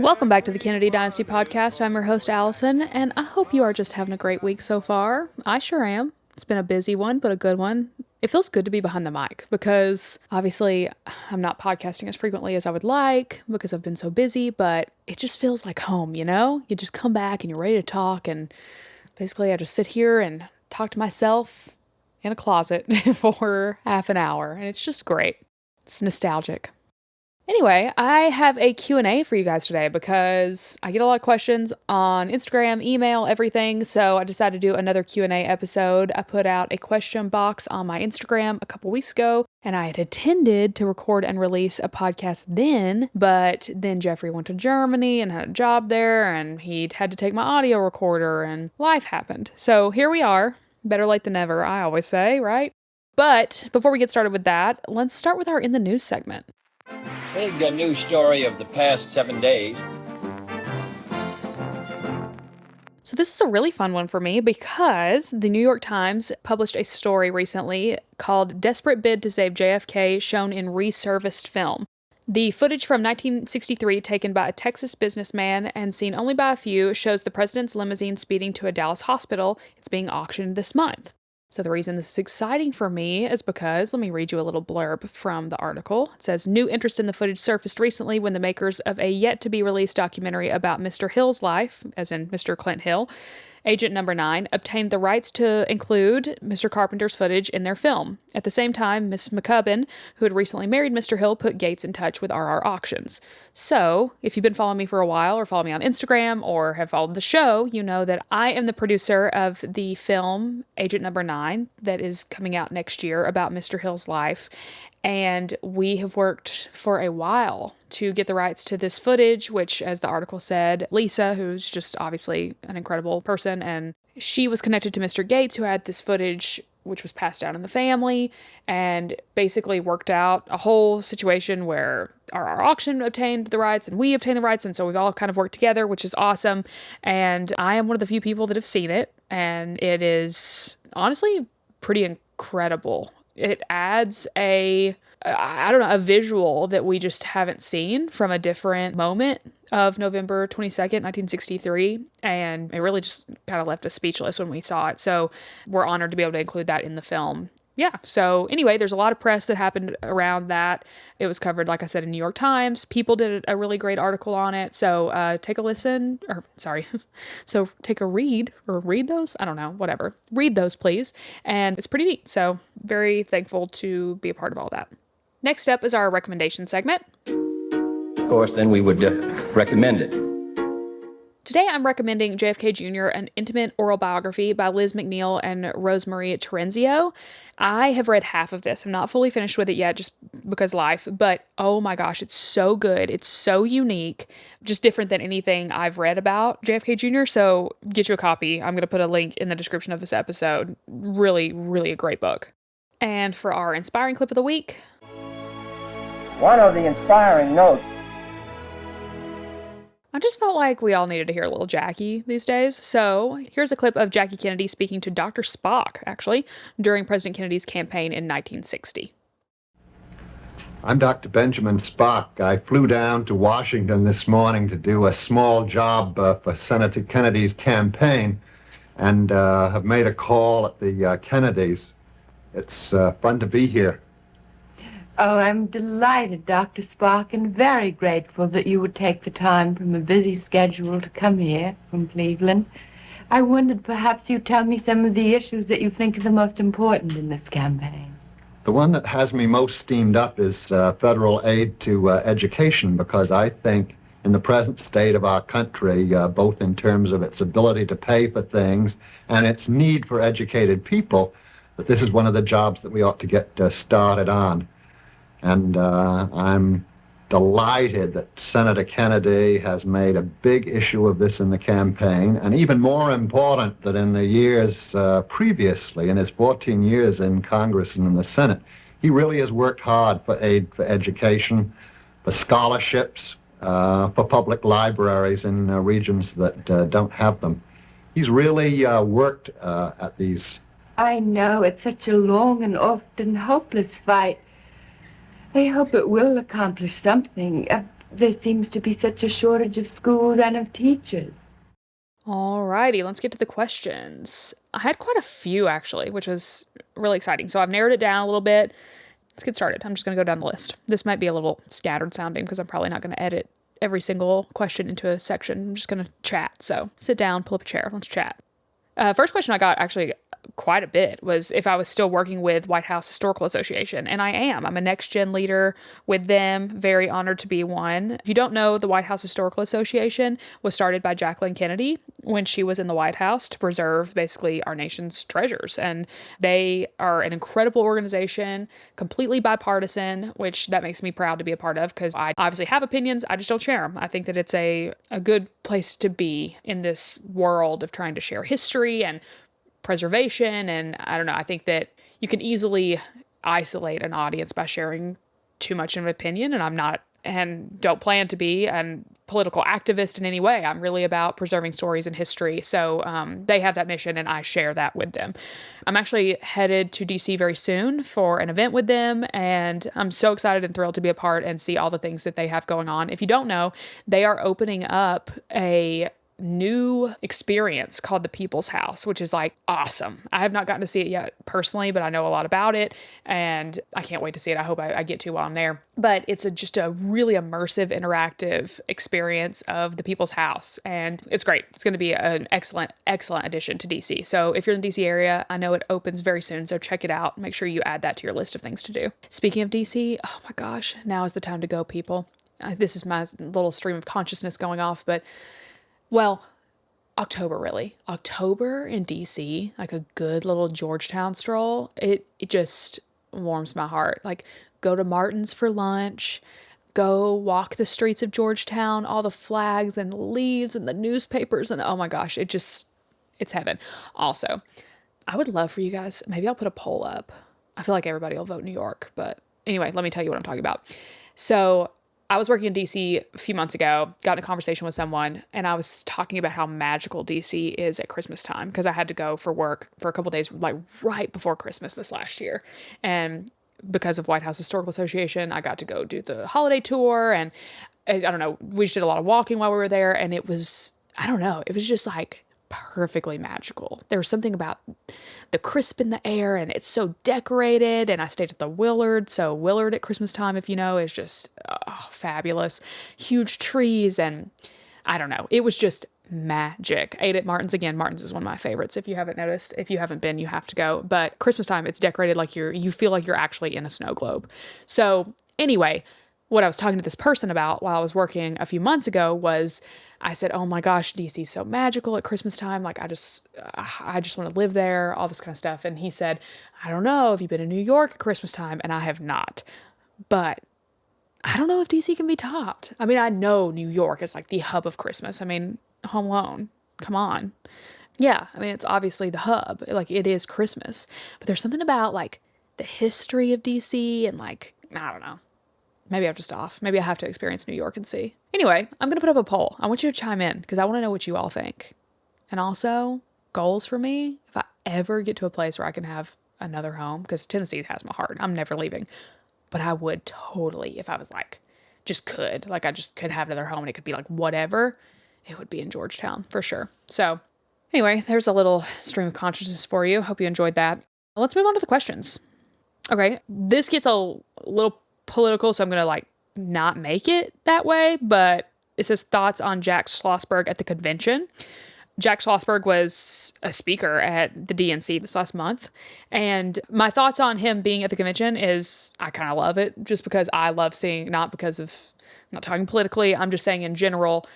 Welcome back to the Kennedy Dynasty podcast. I'm your host, Alyson, and I hope you are just having a great week so far. I sure am. It's been a busy one, but a good one. It feels good to be behind the mic because obviously I'm not podcasting as frequently as I would like because I've been so busy, but it just feels like home, you know? You just come back and you're ready to talk, and basically I just sit here and talk to myself in a closet for half an hour, and it's just great. It's nostalgic. Anyway, I have a Q&A for you guys today because I get a lot of questions on Instagram, email, everything, so I decided to do another Q&A episode. I put out a question box on my Instagram a couple weeks ago, and I had intended to record and release a podcast then, but then Jeffrey went to Germany and had a job there, and he'd had to take my audio recorder, and life happened. So here we are. Better late than never, I always say, right? But before we get started with that, let's start with our In the News segment. Big news story of the past 7 days. So this is a really fun one for me because the New York Times published a story recently called "Desperate Bid to Save JFK Shown in Resurfaced Film." The footage from 1963 taken by a Texas businessman and seen only by a few shows the president's limousine speeding to a Dallas hospital. It's being auctioned this month. So the reason this is exciting for me is because, let me read you a little blurb from the article. It says, new interest in the footage surfaced recently when the makers of a yet-to-be-released documentary about Mr. Hill's life, as in Mr. Clint Hill, Agent Number 9, obtained the rights to include Mr. Carpenter's footage in their film. At the same time, Miss McCubbin, who had recently married Mr. Hill, put Gates in touch with RR Auctions. So, if you've been following me for a while, or follow me on Instagram, or have followed the show, you know that I am the producer of the film Agent Number 9 that is coming out next year about Mr. Hill's life. And we have worked for a while to get the rights to this footage, which, as the article said, Lisa, who's just obviously an incredible person, and she was connected to Mr. Gates, who had this footage, which was passed down in the family, and basically worked out a whole situation where our auction obtained the rights and we obtained the rights, and so we've all kind of worked together, which is awesome. And I am one of the few people that have seen it, and it is honestly pretty incredible. It adds a visual that we just haven't seen from a different moment of November 22nd, 1963. And it really just kind of left us speechless when we saw it. So we're honored to be able to include that in the film. Yeah, so anyway, there's a lot of press that happened around that. It was covered, like I said, in New York Times. People did a really great article on it. So take a listen, so take a read, or read those? I don't know, whatever. Read those, please. And it's pretty neat. So very thankful to be a part of all that. Next up is our recommendation segment. Of course, then we would recommend it. Today I'm recommending JFK Jr., an intimate oral biography by Liz McNeil and Rosemarie Terenzio. I have read half of this. I'm not fully finished with it yet just because life, but oh my gosh, it's so good. It's so unique, just different than anything I've read about JFK Jr., so get you a copy. I'm going to put a link in the description of this episode. Really, really a great book. And for our inspiring clip of the week, one of the inspiring notes. I just felt like we all needed to hear a little Jackie these days, so here's a clip of Jackie Kennedy speaking to Dr. Spock, actually, during President Kennedy's campaign in 1960. I'm Dr. Benjamin Spock. I flew down to Washington this morning to do a small job for Senator Kennedy's campaign, and have made a call at the Kennedys. It's fun to be here. Oh, I'm delighted, Dr. Spock, and very grateful that you would take the time from a busy schedule to come here from Cleveland. I wondered perhaps you'd tell me some of the issues that you think are the most important in this campaign. The one that has me most steamed up is federal aid to education, because I think in the present state of our country, both in terms of its ability to pay for things and its need for educated people, that this is one of the jobs that we ought to get started on. And I'm delighted that Senator Kennedy has made a big issue of this in the campaign, and even more important that in the years previously, in his 14 years in Congress and in the Senate, he really has worked hard for aid for education, for scholarships, for public libraries in regions that don't have them. He's really worked at these. I know, it's such a long and often hopeless fight. I hope it will accomplish something. There seems to be such a shortage of schools and of teachers. Alrighty, let's get to the questions. I had quite a few actually, which was really exciting. So I've narrowed it down a little bit. Let's get started. I'm just going to go down the list. This might be a little scattered sounding because I'm probably not going to edit every single question into a section. I'm just going to chat. So sit down, pull up a chair. Let's chat. First question I got actually quite a bit was if I was still working with White House Historical Association, and I am. I'm a next gen leader with them, very honored to be one. If you don't know, the White House Historical Association was started by Jacqueline Kennedy when she was in the White House to preserve basically our nation's treasures, and they are an incredible organization, completely bipartisan, which that makes me proud to be a part of because I obviously have opinions, I just don't share them. I think that it's a good place to be in this world of trying to share history and preservation. And I don't know, I think that you can easily isolate an audience by sharing too much of an opinion, and I'm not and don't plan to be a political activist in any way. I'm really about preserving stories and history. So they have that mission and I share that with them. I'm actually headed to DC very soon for an event with them, and I'm so excited and thrilled to be a part and see all the things that they have going on. If you don't know, they are opening up a new experience called the People's House, which is like awesome. I have not gotten to see it yet personally, but I know a lot about it and I can't wait to see it. I hope I get to while I'm there. But it's just a really immersive, interactive experience of the People's House, and it's great. It's going to be an excellent addition to DC. So if you're in the DC area, I know it opens very soon, so check it out. Make sure you add that to your list of things to do. Speaking of DC, oh my gosh, now is the time to go, people. This is my little stream of consciousness going off, but well, October, really. October in DC, like a good little Georgetown stroll, it just warms my heart. Like, go to Martin's for lunch, go walk the streets of Georgetown, all the flags and the leaves and the newspapers, and oh my gosh, it's heaven. Also, I would love for you guys, maybe I'll put a poll up. I feel like everybody will vote New York, but anyway, let me tell you what I'm talking about. So I was working in DC a few months ago, got in a conversation with someone, and I was talking about how magical DC is at Christmas time because I had to go for work for a couple days, like right before Christmas this last year. And because of White House Historical Association, I got to go do the holiday tour, and I don't know, we just did a lot of walking while we were there, and it was, I don't know, it was just like perfectly magical. There was something about the crisp in the air, and it's so decorated, and I stayed at the Willard, so Willard at Christmas time, if you know, is just fabulous. Huge trees, and I don't know, it was just magic. Ate at Martin's again. Martin's is one of my favorites. If you haven't noticed, if you haven't been, you have to go. But Christmas time, it's decorated like you feel like you're actually in a snow globe. So anyway, what I was talking to this person about while I was working a few months ago was I said, oh my gosh, DC's so magical at Christmas time. Like, I just want to live there, all this kind of stuff. And he said, I don't know if you've been in New York at Christmas time, and I have not. But I don't know if DC can be topped. I mean, I know New York is like the hub of Christmas. I mean, Home Alone, come on. Yeah, I mean, it's obviously the hub. Like, it is Christmas. But there's something about like the history of DC and like, I don't know. Maybe I'm just off. Maybe I have to experience New York and see. Anyway, I'm going to put up a poll. I want you to chime in because I want to know what you all think. And also, goals for me, if I ever get to a place where I can have another home, because Tennessee has my heart. I'm never leaving. But I would totally, if I was like, I just could have another home and it could be like whatever, it would be in Georgetown for sure. So anyway, there's a little stream of consciousness for you. Hope you enjoyed that. Let's move on to the questions. Okay, this gets a little political, so I'm going to like not make it that way, but it says thoughts on Jack Schlossberg at the convention. Jack Schlossberg was a speaker at the DNC this last month, and my thoughts on him being at the convention is I kind of love it just because I love seeing, not because of, I'm not talking politically, I'm just saying in general,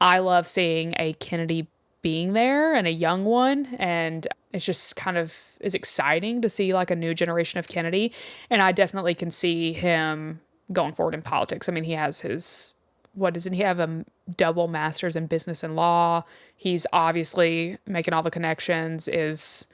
I love seeing a Kennedy being there and a young one, and it's just kind of is exciting to see like a new generation of Kennedy, and I definitely can see him going forward in politics. I mean, he has his, what doesn't he have, a double master's in business and law? He's obviously making all the connections, is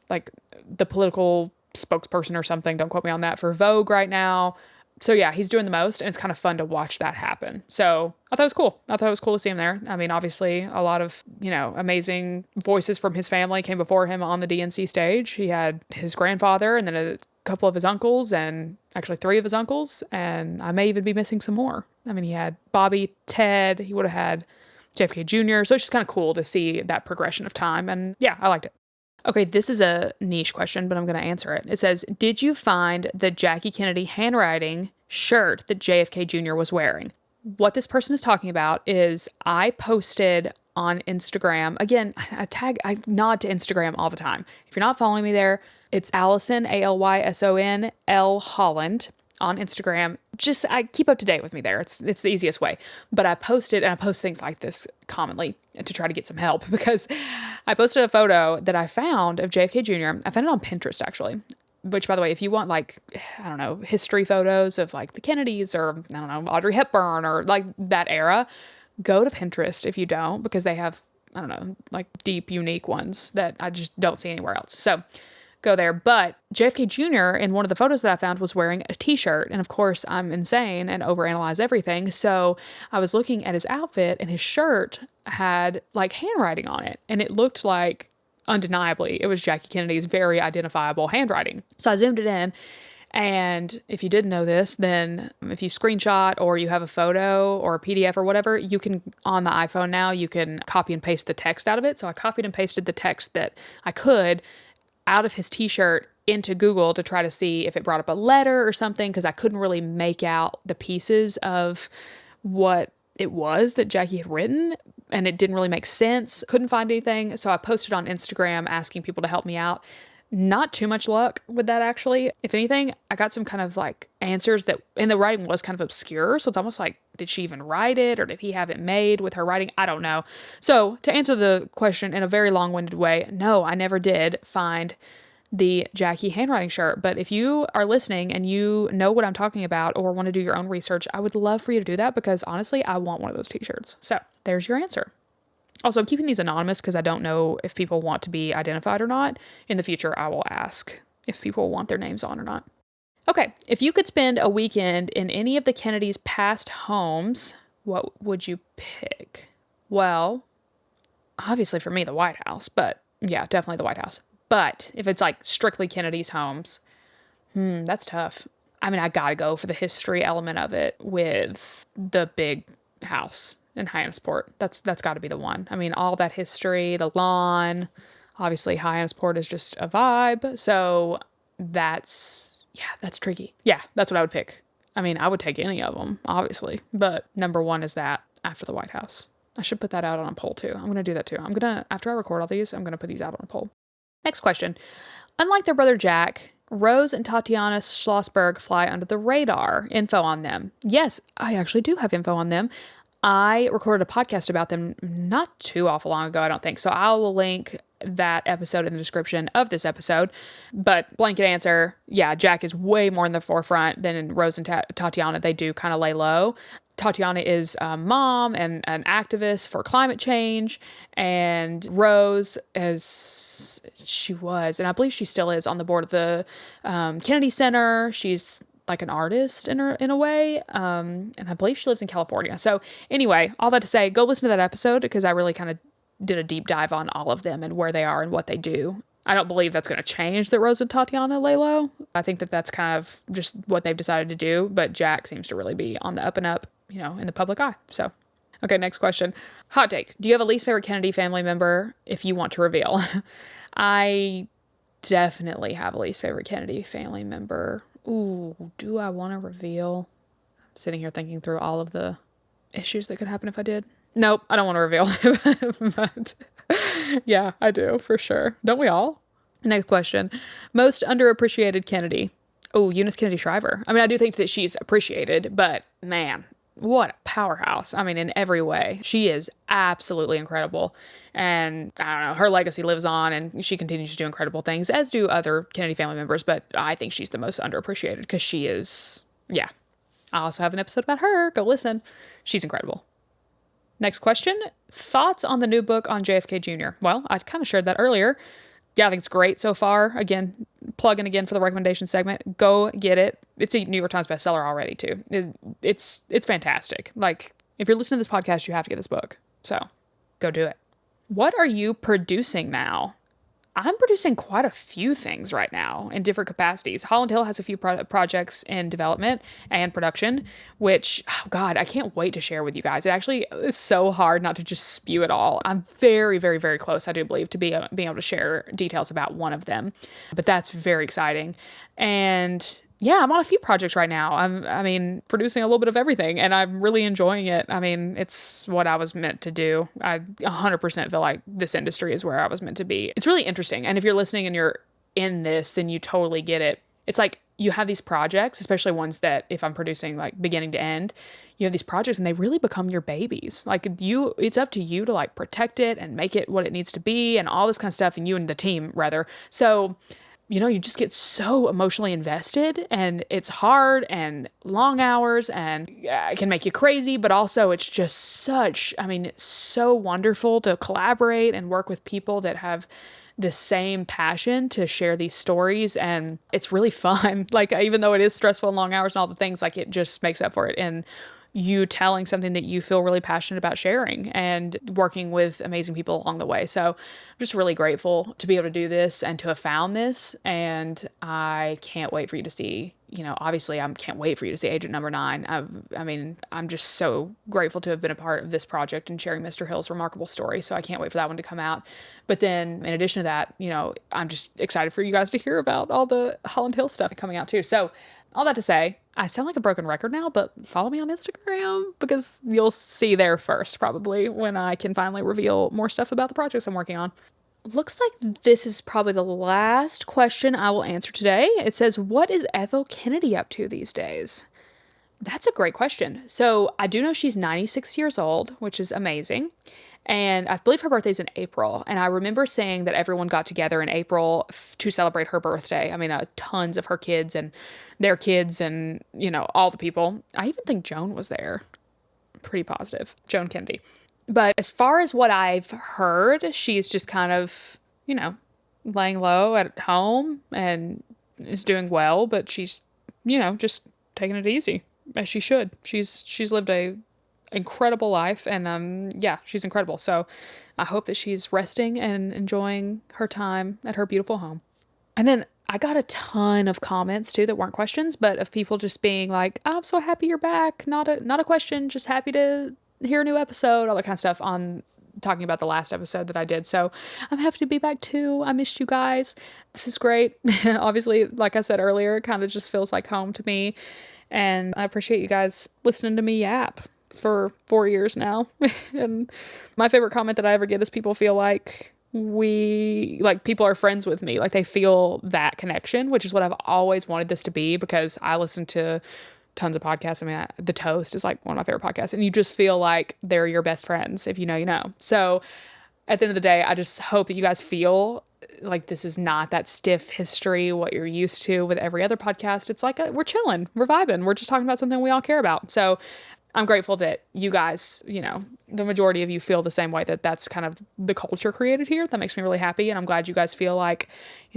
like the political spokesperson or something, don't quote me on that, for Vogue right now. So yeah, he's doing the most, and it's kind of fun to watch that happen. So I thought it was cool. I thought it was cool to see him there. I mean, obviously a lot of, amazing voices from his family came before him on the DNC stage. He had his grandfather and then a couple of his uncles, and actually 3 of his uncles, and I may even be missing some more. I mean, he had Bobby, Ted, he would have had JFK Jr. So it's just kind of cool to see that progression of time. And yeah, I liked it. Okay, this is a niche question, but I'm going to answer it. It says, did you find the Jackie Kennedy handwriting shirt that JFK Jr. was wearing? What this person is talking about is I posted on Instagram. Again, I nod to Instagram all the time. If you're not following me there, it's Alyson, Alyson, L Holland on Instagram. Just I keep up to date with me there. It's the easiest way. But I posted, and I post things like this commonly to try to get some help because I posted a photo that I found of JFK Jr. I found it on Pinterest actually. Which, by the way, if you want like, I don't know, history photos of like the Kennedys or I don't know, Audrey Hepburn or like that era, go to Pinterest if you don't, because they have, I don't know, like deep, unique ones that I just don't see anywhere else. So go there. But JFK Jr. in one of the photos that I found was wearing a t-shirt. And of course, I'm insane and overanalyze everything. So I was looking at his outfit and his shirt had like handwriting on it. And it looked like, undeniably, it was Jackie Kennedy's very identifiable handwriting. So I zoomed it in. And if you didn't know this, then if you screenshot or you have a photo or a PDF or whatever, you can, on the iPhone now, you can copy and paste the text out of it. So I copied and pasted the text that I could out of his t-shirt into Google to try to see if it brought up a letter or something, because I couldn't really make out the pieces of what it was that Jackie had written, and it didn't really make sense. Couldn't find anything. So I posted on Instagram asking people to help me out. Not too much luck with that, actually. If anything, I got some kind of like answers that, and the writing was kind of obscure. So it's almost like, did she even write it, or did he have it made with her writing? I don't know. So to answer the question in a very long-winded way, no, I never did find the Jackie handwriting shirt. But if you are listening and you know what I'm talking about or want to do your own research, I would love for you to do that, because honestly, I want one of those t-shirts. So there's your answer. Also, I'm keeping these anonymous because I don't know if people want to be identified or not. In the future, I will ask if people want their names on or not. Okay, if you could spend a weekend in any of the Kennedys' past homes, what would you pick? Well, obviously for me, the White House, but yeah, definitely the White House. But if it's like strictly Kennedy's homes, that's tough. I mean, I gotta go for the history element of it with the big house in Hyannisport. That's got to be the one. I mean, all that history, the lawn, obviously Hyannisport is just a vibe. So that's tricky. Yeah, that's what I would pick. I mean, I would take any of them, obviously, but number one is that after the White House. I should put that out on a poll too. I'm going to do that too. After I record all these, I'm going to put these out on a poll. Next question. Unlike their brother Jack, Rose and Tatiana Schlossberg fly under the radar. Info on them. Yes, I actually do have info on them. I recorded a podcast about them not too awful long ago, I don't think. So I will link that episode in the description of this episode. But blanket answer, yeah, Jack is way more in the forefront than Rose and Tatiana. They do kind of lay low. Tatiana is a mom and an activist for climate change. And Rose, as she was, and I believe she still is, on the board of the Kennedy Center. She's like an artist in a way. And I believe she lives in California. So anyway, all that to say, go listen to that episode, because I really kind of did a deep dive on all of them and where they are and what they do. I don't believe that's going to change that Rose and Tatiana lay low. I think that that's kind of just what they've decided to do. But Jack seems to really be on the up and up, in the public eye. So, okay, next question. Hot take. Do you have a least favorite Kennedy family member if you want to reveal? I definitely have a least favorite Kennedy family member. Ooh, do I want to reveal? I'm sitting here thinking through all of the issues that could happen if I did. Nope, I don't want to reveal. But yeah, I do, for sure. Don't we all? Next question. Most underappreciated Kennedy. Oh, Eunice Kennedy Shriver. I mean, I do think that she's appreciated, but man, what a powerhouse. I mean, in every way. She is absolutely incredible. And I don't know, her legacy lives on, and she continues to do incredible things, as do other Kennedy family members. But I think she's the most underappreciated because she is, yeah. I also have an episode about her. Go listen. She's incredible. Next question. Thoughts on the new book on JFK Jr.? Well, I kind of shared that earlier. Yeah, I think it's great so far. Again, plug in again for the recommendation segment. Go get it. It's a New York Times bestseller already, too. It's fantastic. Like, if you're listening to this podcast, you have to get this book. So, go do it. What are you producing now? I'm producing quite a few things right now in different capacities. Holland Hill has a few projects in development and production, which, oh God, I can't wait to share with you guys. It actually is so hard not to just spew it all. I'm very, very, very close, I do believe, to being able to share details about one of them. But that's very exciting. And yeah, I'm on a few projects right now. I mean, producing a little bit of everything, and I'm really enjoying it. I mean, it's what I was meant to do. I 100% feel like this industry is where I was meant to be. It's really interesting. And if you're listening and you're in this, then you totally get it. It's like you have these projects, especially ones that if I'm producing like beginning to end, you have these projects and they really become your babies. Like it's up to you to like protect it and make it what it needs to be and all this kind of stuff, and you and the team rather. So you just get so emotionally invested, and it's hard and long hours, and it can make you crazy, but also it's just it's so wonderful to collaborate and work with people that have the same passion to share these stories, and it's really fun. Like, even though it is stressful and long hours and all the things, like, it just makes up for it. And you telling something that you feel really passionate about sharing and working with amazing people along the way. So I'm just really grateful to be able to do this and to have found this. And I can't wait for you to see, obviously I can't wait for you to see Agent Number 9. I'm just so grateful to have been a part of this project and sharing Mr. Hill's remarkable story. So I can't wait for that one to come out. But then in addition to that, I'm just excited for you guys to hear about all the Holland Hill stuff coming out too. So all that to say, I sound like a broken record now, but follow me on Instagram because you'll see there first, probably, when I can finally reveal more stuff about the projects I'm working on. Looks like this is probably the last question I will answer today. It says, what is Ethel Kennedy up to these days? That's a great question. So I do know she's 96 years old, which is amazing. And I believe her birthday's in April. And I remember saying that everyone got together in April to celebrate her birthday. I mean, tons of her kids and their kids and, all the people. I even think Joan was there. Pretty positive. Joan Kennedy. But as far as what I've heard, she's just kind of, laying low at home and is doing well. But she's, just taking it easy, as she should. She's lived a incredible life, and she's incredible. So I hope that she's resting and enjoying her time at her beautiful home. And then I got a ton of comments too that weren't questions, but of people just being like, I'm so happy you're back. Not a question, just happy to hear a new episode, all that kind of stuff, on talking about the last episode that I did. So I'm happy to be back too. I missed you guys. This is great. Obviously, like I said earlier, it kind of just feels like home to me. And I appreciate you guys listening to me yap for 4 years now. And my favorite comment that I ever get is people feel like people are friends with me. Like, they feel that connection, which is what I've always wanted this to be, because I listen to tons of podcasts. I mean, The Toast is like one of my favorite podcasts, and you just feel like they're your best friends. If you know, you know. So at the end of the day, I just hope that you guys feel like this is not that stiff history, what you're used to with every other podcast. It's like we're chilling, we're vibing, we're just talking about something we all care about. So I'm grateful that you guys, the majority of you feel the same way, that that's kind of the culture created here. That makes me really happy. And I'm glad you guys feel like,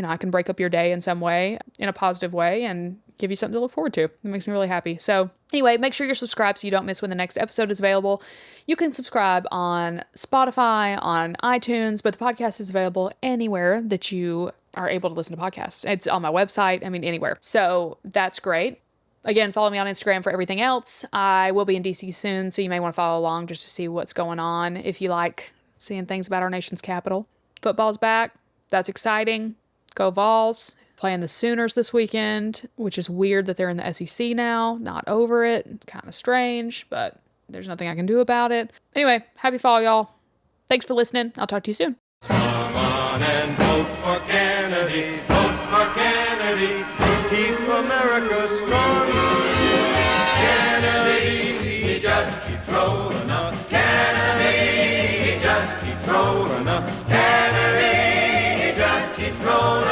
I can break up your day in some way, in a positive way, and give you something to look forward to. It makes me really happy. So anyway, make sure you're subscribed so you don't miss when the next episode is available. You can subscribe on Spotify, on iTunes, but the podcast is available anywhere that you are able to listen to podcasts. It's on my website. I mean, anywhere. So that's great. Again, follow me on Instagram for everything else. I will be in DC soon, so you may want to follow along just to see what's going on if you like seeing things about our nation's capital. Football's back. That's exciting. Go Vols. Playing the Sooners this weekend, which is weird that they're in the SEC now. Not over it. It's kind of strange, but there's nothing I can do about it. Anyway, happy fall, y'all. Thanks for listening. I'll talk to you soon. Come on and vote for Kennedy. Vote for Kennedy. Keep America strong. Kennedy, he just keeps rolling up. Kennedy, he just keeps rolling up. Kennedy, he just keeps rolling up.